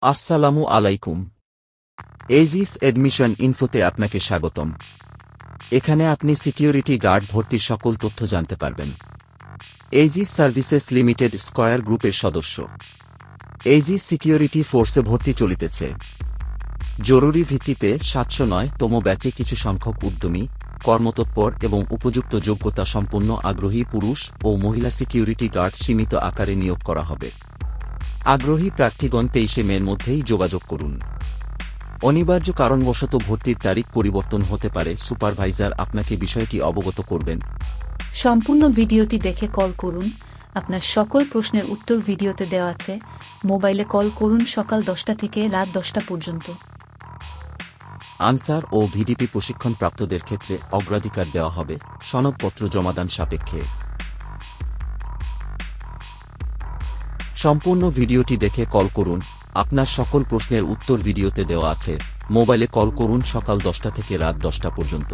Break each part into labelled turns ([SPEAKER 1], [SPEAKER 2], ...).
[SPEAKER 1] আসসালামু আলাইকুম। Aegis admission ইনফোতে আপনাকে স্বাগতম। এখানে আপনি সিকিউরিটি গার্ড ভর্তির সকল তথ্য জানতে পারবেন। এইজিস সার্ভিসেস লিমিটেড স্কয়ার গ্রুপের সদস্য। এইজিস সিকিউরিটি ফোর্সে ভর্তি চলিতেছে। জরুরি ভিত্তিতে ৭০৯তম ব্যাচে কিছু সংখ্যক উদ্যমী, কর্মতৎপর এবং উপযুক্ত যোগ্যতা সম্পন্ন আগ্রহী পুরুষ ও মহিলা সিকিউরিটি গার্ড সীমিত আকারে নিয়োগ করা হবে। আগ্রহী প্রার্থীগণ ২৩ মের মধ্যেই যোগাযোগ করুন। অনিবার্য কারণবশত ভর্তির তারিখ পরিবর্তন হতে পারে। সুপারভাইজার আপনাকে বিষয়টি অবগত করবেন।
[SPEAKER 2] সম্পূর্ণ ভিডিওটি দেখে কল করুন। আপনার সকল প্রশ্নের উত্তর ভিডিওতে দেওয়া আছে। মোবাইলে কল করুন সকাল 10টা থেকে রাত 10টা পর্যন্ত।
[SPEAKER 1] আনসার ও ভিডিপি প্রশিক্ষণপ্রাপ্তদের ক্ষেত্রে অগ্রাধিকার দেওয়া হবে সনদপত্র জমাদান সাপেক্ষে। সম্পূর্ণ ভিডিওটি দেখে কল করুন। আপনার সকল প্রশ্নের উত্তর ভিডিওতে দেওয়া আছে। মোবাইলে কল করুন সকাল 10টা থেকে রাত 10টা পর্যন্ত।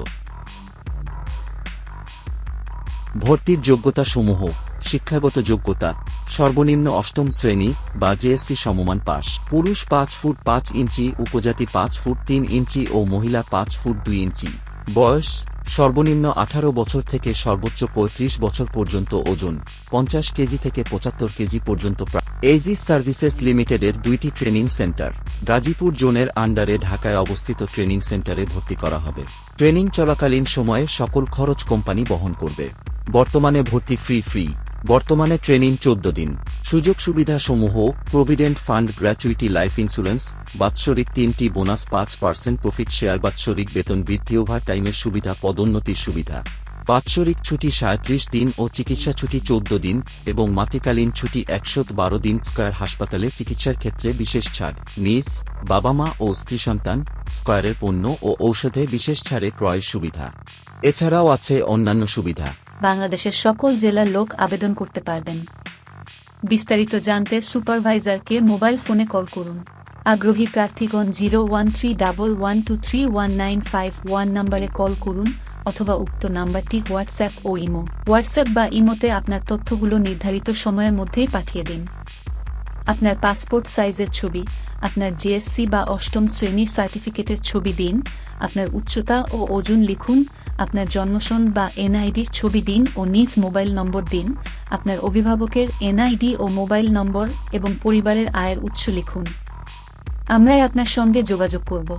[SPEAKER 1] ভর্তির যোগ্যতা সমূহ: শিক্ষাগত যোগ্যতা সর্বনিম্ন অষ্টম শ্রেণী বা জেএসসি সমমান পাস। পুরুষ 5 ফুট 5 ইঞ্চি, উপজাতি 5 ফুট 3 ইঞ্চি ও মহিলা 5 ফুট 2 ইঞ্চি। বয়স সর্বনিম্ন 18 বছর থেকে সর্বোচ্চ 35 বছর পর্যন্ত। ওজন 50 কেজি থেকে 75 কেজি পর্যন্ত। এইজিস সার্ভিসেস লিমিটেডের 2টি ট্রেনিং সেন্টার গাজীপুর জোনের আন্ডারে ঢাকায় অবস্থিত ট্রেনিং সেন্টারে ভর্তি করা হবে। ট্রেনিং চলাকালীন সময়ে সকল খরচ কোম্পানি বহন করবে। বর্তমানে ভর্তি ফ্রি। বর্তমানে ট্রেনিং 14 দিন। সুযোগ সুবিধাসমূহ: provident fund, gratuity, life insurance, বাৎসরিক 3টি বোনাস, 5% প্রফিট শেয়ার, বাৎসরিক বেতন বৃদ্ধি, ওভার টাইমের সুবিধা, পদোন্নতির সুবিধা, বাৎসরিক ছুটি 37 দিন ও চিকিৎসা ছুটি 14 দিন এবং মাতৃকালীন ছুটি 112 দিন। স্কয়ার হাসপাতালে চিকিৎসার ক্ষেত্রে বিশেষ ছাড়। নিজ, বাবা মা ও স্ত্রী সন্তান, স্কয়ারের পণ্য ও ঔষধে বিশেষ ছাড়ে ক্রয়ের সুবিধা। এছাড়াও আছে অন্যান্য সুবিধা।
[SPEAKER 2] বাংলাদেশের সকল জেলার লোক আবেদন করতে পারবেন। বিস্তারিত জানতে সুপারভাইজারকে মোবাইল ফোনে কল করুন। আগ্রহী প্রার্থীগণ 01311231951 নম্বরে কল করুন অথবা উক্ত নাম্বারটি হোয়াটসঅ্যাপ ও ইমো। হোয়াটসঅ্যাপ বা ইমোতে আপনার তথ্যগুলো নির্ধারিত সময়ের মধ্যেই পাঠিয়ে দিন। আপনার পাসপোর্ট সাইজের ছবি, আপনার জেএসসি বা অষ্টম শ্রেণীর সার্টিফিকেটের ছবি দিন। আপনার উচ্চতা ও ওজন লিখুন। আপনার জন্মসন বা এনআইডির ছবি দিন ও নিজ মোবাইল নম্বর দিন। আপনার অভিভাবকের এনআইডি ও মোবাইল নম্বর এবং পরিবারের আয়ের উৎস লিখুন। আমরাই আপনার সঙ্গে যোগাযোগ করব।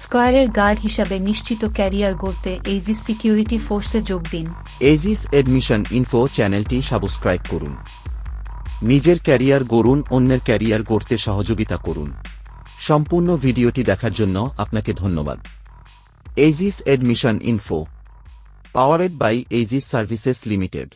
[SPEAKER 2] স্কয়ারের গার্ড হিসাবে নিশ্চিত ক্যারিয়ার গড়তে এইজিস সিকিউরিটি ফোর্সে যোগ দিন।
[SPEAKER 1] এইজিস এডমিশন ইনফো চ্যানেলটি সাবস্ক্রাইব করুন। নিজের ক্যারিয়ার গড়ুন, অন্যের ক্যারিয়ার গড়তে সহযোগিতা করুন। সম্পূর্ণ ভিডিওটি দেখার জন্য আপনাকে ধন্যবাদ। Aegis admission info, powered by Aegis services limited.